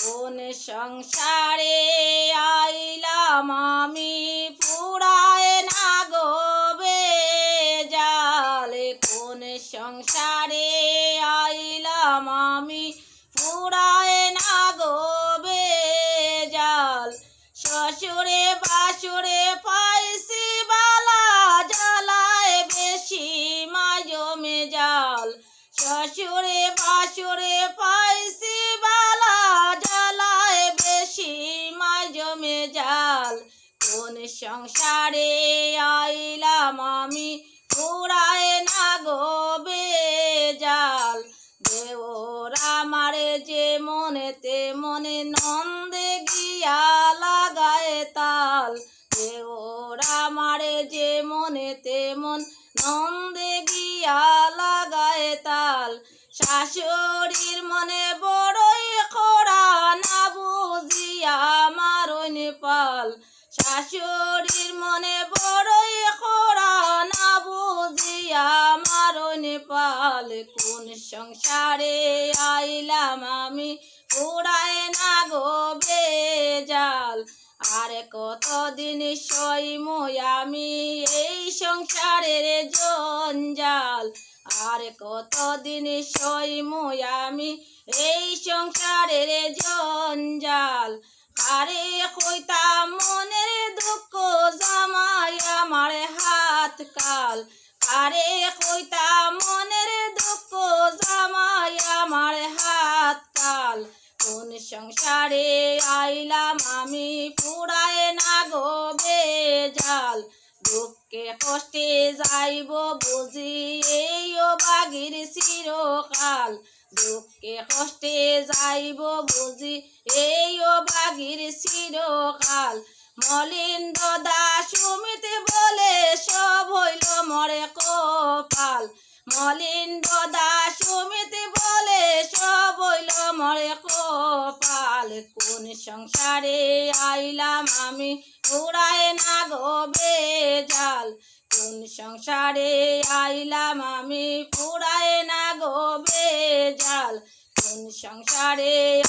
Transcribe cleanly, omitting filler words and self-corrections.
কোন সংসারে আইলাম আমি, ফুরায় না গো বেজাল। কোন সংসারে আইলাম আমি, ফুরায় না গো বেজাল। শ্বশুরে বাসুরে পাইছি বালা, জ্বালায় বেশি মাজমে জাল। শ্বশুরে বাসুরে পাইছি বালা, জ্বালায় বেশি মাজমে জাল। কোন সংসারে আইলাম আমি, ফুরায় না গো বেজাল। দেওর আমারে যে মনেতে মনে, নন্দে গিয়া লাগায় তাল। দেওর আমারে যে মনেতে মন, নন্দে গিয়া লাগায় তাল। শাশুড়ির মনে বড়ই খোড়া, না বুঝিয়া মারণ পাল। শাশুড়ির মনে বড়ই খোড়া, না বুঝিয়া মারণ পাল। কোন সংসারে আইলাম আমি, ফুরায় না গো বেজাল। আর কতদিন সইমু আমি এই সংসারের জঞ্জাল। আর কতদিন সইমু আমি এই সংসারের জঞ্জাল। আরে কইতাম মনের দুঃখ, জামাই আমার হাত কাল। আরে কইতাম মনের দুঃখ, জামাই আমার হাত কাল। কোন সংসারে আইলাম আমি, ফুরায় না গো বেজাল। দুঃখে কষ্টে যাইব বুঝি এই বাগির চিরকাল। দুঃখে কষ্টে যাইব বুঝি এই বাগির চিরকাল। মলিন্দ দাস সুমিত বলে সব হইল মরে কপাল। মলিন্দ দাস সুমিত বলে সব হইল মরে কপাল। কোন সংসারে আইলাম আমি, ফুরায় না গো বেজাল। কোন সংসারে আইলাম আমি, ফুরায় না গো বেজাল। কোন সংসারে